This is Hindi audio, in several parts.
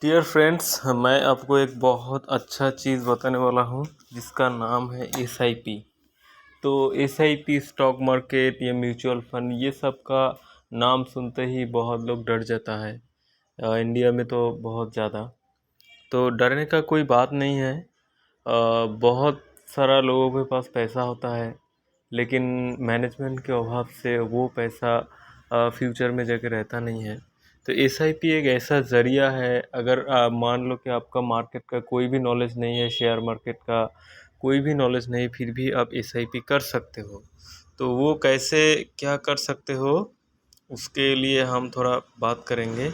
डियर फ्रेंड्स, मैं आपको एक बहुत अच्छा चीज़ बताने वाला हूँ जिसका नाम है एसआईपी। तो एसआईपी स्टॉक मार्केट या म्यूचुअल फंड ये सब का नाम सुनते ही बहुत लोग डर जाता है। इंडिया में तो बहुत ज़्यादा। तो डरने का कोई बात नहीं है। बहुत सारा लोगों के पास पैसा होता है, लेकिन मैनेजमेंट के अभाव से वो पैसा फ्यूचर में जाके रहता नहीं है। तो एसआईपी एक ऐसा ज़रिया है। अगर मान लो कि आपका मार्केट का कोई भी नॉलेज नहीं है, शेयर मार्केट का कोई भी नॉलेज नहीं, फिर भी आप एसआईपी कर सकते हो। तो वो कैसे क्या कर सकते हो, उसके लिए हम थोड़ा बात करेंगे।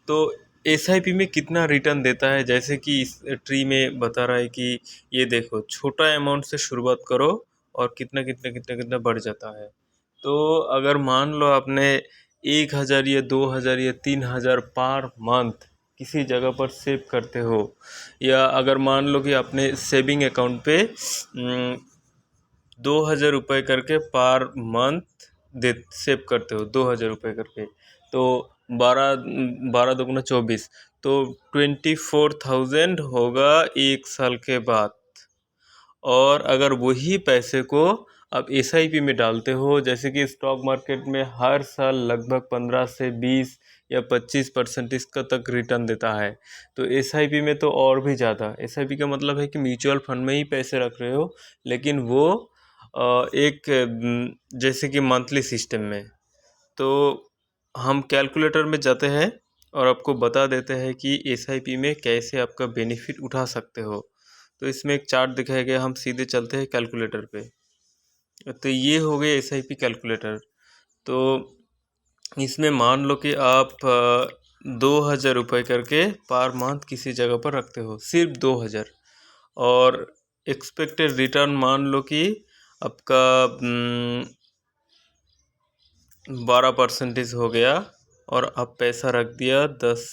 तो एसआईपी में कितना रिटर्न देता है, जैसे कि इस ट्री में बता रहा है कि ये देखो, छोटा अमाउंट से शुरुआत करो और कितना कितना कितना कितना बढ़ जाता है। तो अगर मान लो आपने 1,000 या 2,000 या 3,000 पर मंथ किसी जगह पर सेव करते हो, या अगर मान लो कि आपने सेविंग अकाउंट पे 2,000 रुपये करके पर मंथ दे सेव करते हो, 2,000 रुपये करके, तो 12 12 दूगुना 24, तो 24,000 होगा एक साल के बाद। और अगर वही पैसे को आप एसआईपी में डालते हो, जैसे कि स्टॉक मार्केट में हर साल लगभग 15 से 20 या 25% इसका तक रिटर्न देता है, तो एसआईपी में तो और भी ज़्यादा। एसआईपी का मतलब है कि म्यूचुअल फंड में ही पैसे रख रहे हो, लेकिन वो एक जैसे कि मंथली सिस्टम में। तो हम कैलकुलेटर में जाते हैं और आपको बता देते हैं कि एसआईपी में कैसे आपका बेनिफिट उठा सकते हो। तो इसमें एक चार्ट दिखाया गया, हम सीधे चलते हैं कैलकुलेटर पे। तो ये हो गए एसआईपी कैलकुलेटर। तो इसमें मान लो कि आप 2,000 रुपये करके पर मंथ किसी जगह पर रखते हो, सिर्फ 2,000, और एक्सपेक्टेड रिटर्न मान लो कि आपका 12% हो गया, और आप पैसा रख दिया 10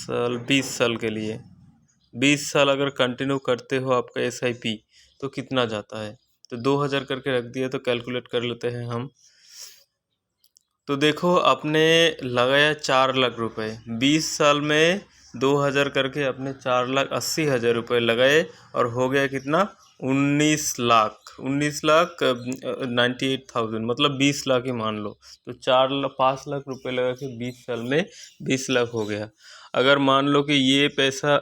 साल 20 साल के लिए। 20 साल अगर कंटिन्यू करते हो आपका एसआईपी, तो कितना जाता है। तो 2,000 करके रख दिया, तो कैलकुलेट कर लेते हैं हम। तो देखो, आपने लगाया 4,00,000 रुपये, 20 साल में 2,000 करके आपने 4,80,000 रुपये लगाए, और हो गया कितना, 19,98,000, मतलब 20 लाख ही मान लो। तो 5 लाख रुपए लगा के 20 साल में 20 लाख हो गया। अगर मान लो कि ये पैसा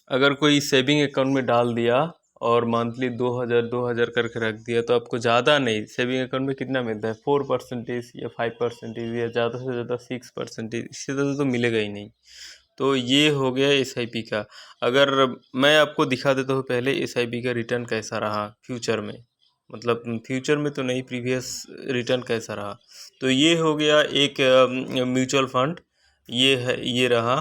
अगर कोई सेविंग अकाउंट में डाल दिया और मंथली 2,000 करके रख दिया, तो आपको ज़्यादा नहीं, सेविंग अकाउंट में कितना मिलता है, 4% या 5% या ज़्यादा से ज़्यादा 6%, इससे ज़्यादा तो मिलेगा ही नहीं। तो ये हो गया एसआईपी का। अगर मैं आपको दिखा देता हूँ पहले एसआईपी का रिटर्न कैसा रहा फ्यूचर में, मतलब फ्यूचर में तो नहीं, प्रीवियस रिटर्न कैसा रहा। तो ये हो गया एक म्यूचुअल फंड, ये है, ये रहा।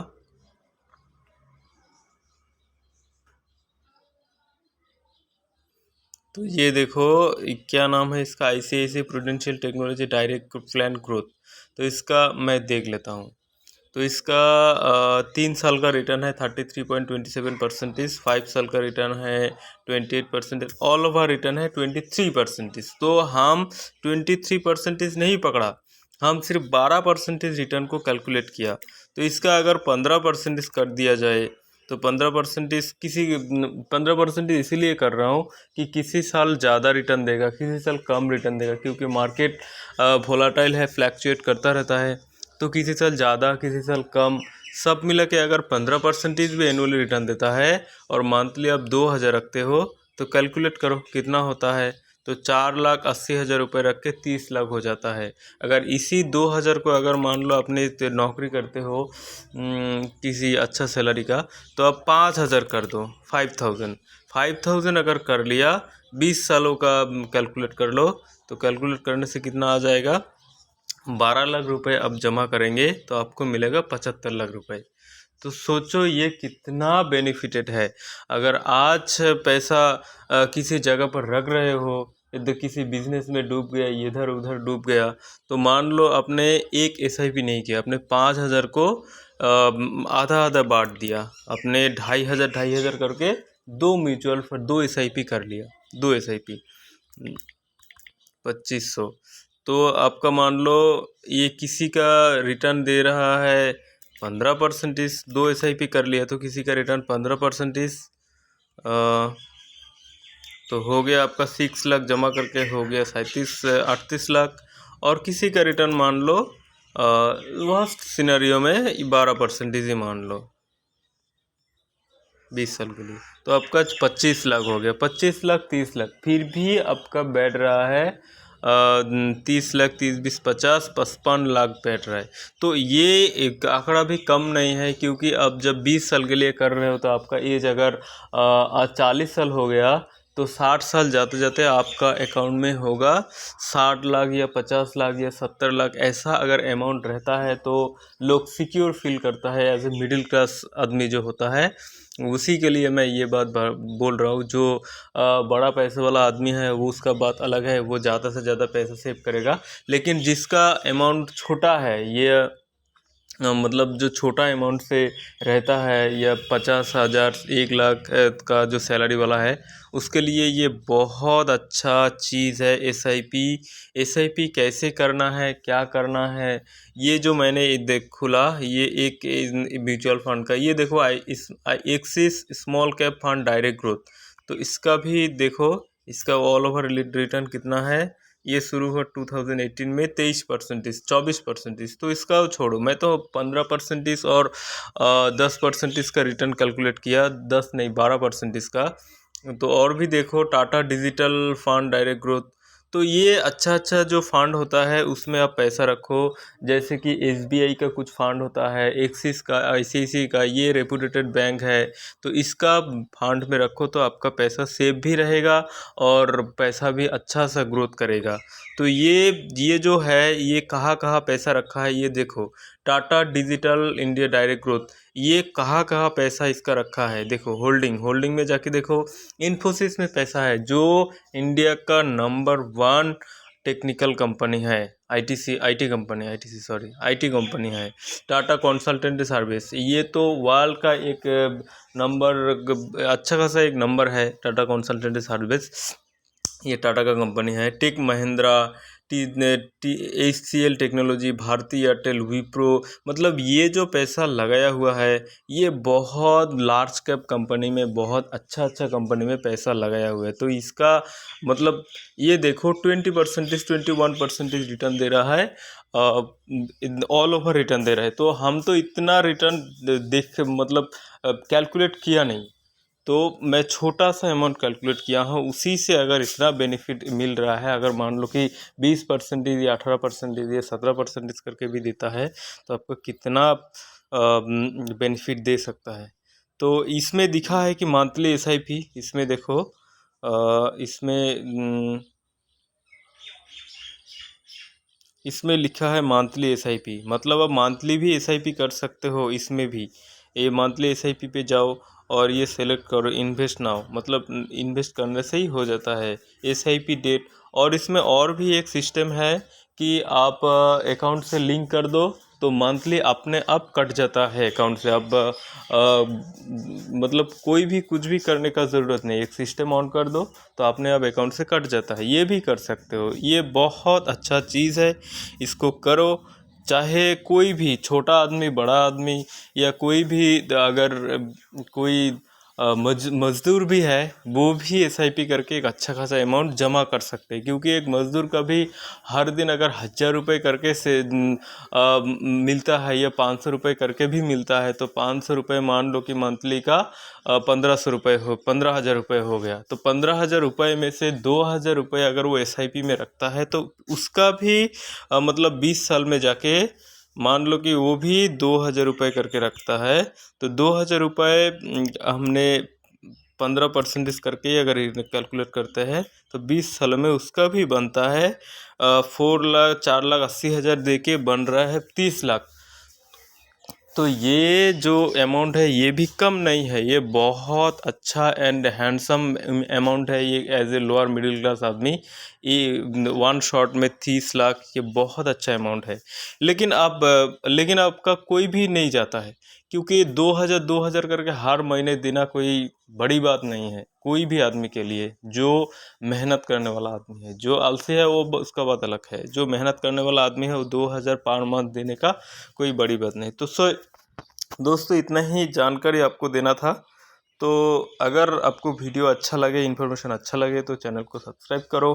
तो ये देखो, क्या नाम है इसका, ICICI prudential technology direct plan growth. तो इसका मैं देख लेता हूँ। तो इसका 3 साल का रिटर्न है 33.27%, 5 साल का रिटर्न है 28%, ऑल ओवर रिटर्न है 23%। तो हम 23% नहीं पकड़ा, हम सिर्फ 12% रिटर्न को कैलकुलेट किया। तो इसका अगर 15% कर दिया जाए, तो 15% किसी 15% इसीलिए कर रहा हूँ कि किसी साल ज़्यादा रिटर्न देगा, किसी साल कम रिटर्न देगा, क्योंकि मार्केट वोलाटाइल है, फ्लैक्चुएट करता रहता है। तो किसी साल ज़्यादा, किसी साल कम, सब मिला के अगर 15% भी एनुअली रिटर्न देता है, और मंथली आप 2,000 रखते हो, तो कैलकुलेट करो कितना होता है। तो 4,80,000 रुपये रख के 30 लाख हो जाता है। अगर इसी 2,000 को अगर मान लो अपने नौकरी करते हो किसी अच्छा सैलरी का, तो आप 5,000 कर दो, 5,000 अगर कर लिया, 20 सालों का कैलकुलेट कर लो। तो कैलकुलेट करने से कितना आ जाएगा, 12 लाख रुपए आप जमा करेंगे तो आपको मिलेगा 75 लाख रुपए। तो सोचो ये कितना बेनिफिटेड है। अगर आज पैसा किसी जगह पर रख रहे हो, यदि किसी बिजनेस में डूब गया, इधर उधर डूब गया, तो मान लो आपने एक एसआईपी नहीं किया, आपने 5,000 को आधा आधा बांट दिया, आपने 2,500 करके दो म्यूचुअल फंड, दो एसआईपी कर लिया, दो एसआईपी 2,500, तो आपका मान लो ये किसी का रिटर्न दे रहा है 15%, 2 SIP कर लिया तो किसी का रिटर्न 15%, तो हो गया आपका 6 लाख जमा करके हो गया 38 लाख। और किसी का रिटर्न मान लो वर्स्ट सिनेरियो में 12% ही मान लो 20 साल के लिए, तो आपका 25 लाख हो गया। 25 लाख 30 लाख, फिर भी आपका बैठ रहा है 30 लाख, 30 20 50 55 लाख बैठ रहा है। तो ये एक आंकड़ा भी कम नहीं है, क्योंकि अब जब 20 साल के लिए कर रहे हो तो आपका एज अगर आज 40 साल हो गया तो 60 साल जाते जाते आपका अकाउंट में होगा 60 लाख या 50 लाख या 70 लाख। ऐसा अगर अमाउंट रहता है तो लोग सिक्योर फील करता है एज ए मिडिल क्लास आदमी जो होता है। उसी के लिए मैं ये बात बोल रहा हूँ। जो बड़ा पैसे वाला आदमी है वो उसका बात अलग है, वो ज़्यादा से ज़्यादा पैसा सेव करेगा। लेकिन जिसका अमाउंट छोटा है, ये मतलब जो छोटा अमाउंट से रहता है या 50,000 1 लाख का जो सैलरी वाला है, उसके लिए ये बहुत अच्छा चीज़ है SIP। SIP कैसे करना है, क्या करना है, ये जो मैंने देख खुला, ये एक म्यूचुअल फंड का, ये देखो axis small cap fund direct growth. तो इसका भी देखो, इसका ऑल ओवर रिटर्न कितना है। ये शुरू हुआ 2018 में 23%, 24%। तो इसका छोड़ो, मैं तो 15% और 10% का रिटर्न कैलकुलेट किया, 10 नहीं 12% का। तो और भी देखो, Tata digital fund direct growth. तो ये अच्छा अच्छा जो फंड होता है उसमें आप पैसा रखो। जैसे कि SBI का कुछ फंड होता है, एक्सिस का, ICICI का, ये रेपुटेटेड बैंक है। तो इसका फंड में रखो तो आपका पैसा सेफ भी रहेगा और पैसा भी अच्छा सा ग्रोथ करेगा। तो ये जो है, ये कहाँ कहाँ पैसा रखा है ये देखो। Tata digital India direct growth, ये कहाँ कहाँ पैसा इसका रखा है देखो। होल्डिंग में जाके देखो, इन्फोसिस में पैसा है, जो इंडिया का नंबर 1 टेक्निकल कंपनी है। IT कंपनी है। टाटा कंसल्टेंट सर्विस, ये तो वर्ल्ड का एक नंबर, अच्छा खासा एक नंबर है टाटा कंसल्टेंट सर्विस। ये टाटा का कंपनी है। Tech Mahindra, HCL technology, Bharti Airtel, Wipro, मतलब ये जो पैसा लगाया हुआ है ये बहुत लार्ज कैप कंपनी में, बहुत अच्छा कंपनी में पैसा लगाया हुआ है। तो इसका मतलब ये देखो 20%, 21% रिटर्न दे रहा है, ऑल ओवर रिटर्न दे रहा है। तो हम तो इतना रिटर्न देख मतलब कैलकुलेट किया नहीं, तो मैं छोटा सा अमाउंट कैलकुलेट किया हूँ, उसी से अगर इतना बेनिफिट मिल रहा है, अगर मान लो कि 20% या 18% या 17% करके भी देता है, तो आपको कितना बेनिफिट दे सकता है। तो इसमें दिखा है कि मंथली SIP, इसमें देखो इसमें लिखा है मंथली SIP, मतलब आप मंथली भी SIP कर सकते हो। इसमें भी ये मंथली SIP पे जाओ और ये सेलेक्ट करो इन्वेस्ट नाउ, मतलब इन्वेस्ट करने से ही हो जाता है SIP डेट। और इसमें और भी एक सिस्टम है कि आप अकाउंट से लिंक कर दो तो मंथली अपने आप कट जाता है अकाउंट से। अब मतलब कोई भी कुछ भी करने का ज़रूरत नहीं, एक सिस्टम ऑन कर दो तो अपने आप अकाउंट से कट जाता है। ये भी कर सकते हो, ये बहुत अच्छा चीज़ है, इसको करो। चाहे कोई भी छोटा आदमी, बड़ा आदमी, या कोई भी अगर कोई मज़दूर भी है, वो भी SIP करके एक अच्छा खासा अमाउंट जमा कर सकते हैं। क्योंकि एक मज़दूर का भी हर दिन अगर 1,000 रुपये करके से मिलता है या 500 रुपये करके भी मिलता है, तो 500 रुपये मान लो कि मंथली का 1,500 रुपये 15,000 रुपये हो गया। तो 15,000 रुपये में से 2,000 रुपये अगर वो SIP में रखता है तो उसका भी मतलब 20 साल में जाके मान लो कि वो भी 2,000 रुपये करके रखता है। तो 2,000 रुपये हमने 15% करके अगर कैलकुलेट करते हैं तो 20 साल में उसका भी बनता है 4,80,000 दे के बन रहा है 30 लाख। तो ये जो अमाउंट है ये भी कम नहीं है, ये बहुत अच्छा एंड हैंडसम अमाउंट है। ये as a lower middle class आदमी, ये 1 शॉट में 30 लाख, ये बहुत अच्छा अमाउंट है। लेकिन आपका कोई भी नहीं जाता है, क्योंकि 2,000 करके हर महीने देना कोई बड़ी बात नहीं है। कोई भी आदमी के लिए जो मेहनत करने वाला आदमी है। जो आलसी है वो उसका बात अलग है, जो मेहनत करने वाला आदमी है वो 2000 पर मंथ देने का कोई बड़ी बात नहीं। तो दोस्तों इतना ही जानकारी आपको देना था। तो अगर आपको वीडियो अच्छा लगे, इन्फॉर्मेशन अच्छा लगे तो चैनल को सब्सक्राइब करो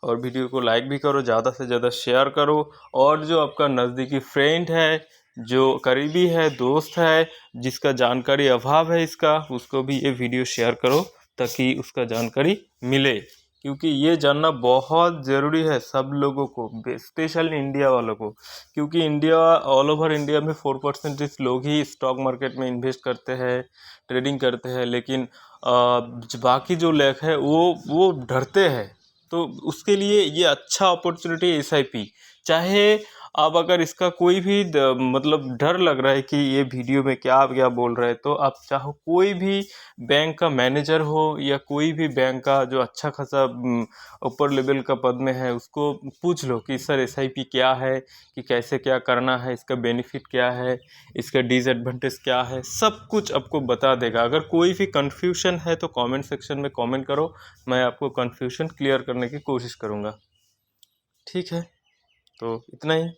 और वीडियो को लाइक भी करो, ज़्यादा से ज़्यादा शेयर करो। और जो आपका नज़दीकी फ्रेंड है, जो करीबी है, दोस्त है, जिसका जानकारी अभाव है इसका, उसको भी ये वीडियो शेयर करो ताकि उसका जानकारी मिले। क्योंकि ये जानना बहुत ज़रूरी है सब लोगों को, स्पेशली इंडिया वालों को। क्योंकि इंडिया, ऑल ओवर इंडिया में 4% लोग ही स्टॉक मार्केट में इन्वेस्ट करते हैं, ट्रेडिंग करते हैं। लेकिन बाकी जो लोग हैं वो डरते हैं। तो उसके लिए ये अच्छा अपॉर्चुनिटी है SIP। चाहे आप अगर इसका कोई भी मतलब डर लग रहा है कि ये वीडियो में क्या क्या बोल रहे हैं, तो आप चाहो कोई भी बैंक का मैनेजर हो या कोई भी बैंक का जो अच्छा खासा ऊपर लेवल का पद में है, उसको पूछ लो कि सर SIP क्या है, कि कैसे क्या करना है, इसका बेनिफिट क्या है, इसका डिसएडवांटेज क्या है, सब कुछ आपको बता देगा। अगर कोई भी कन्फ्यूजन है तो कमेंट सेक्शन में कमेंट करो, मैं आपको कन्फ्यूजन क्लियर करने की कोशिश करूँगा। ठीक है, तो इतना ही।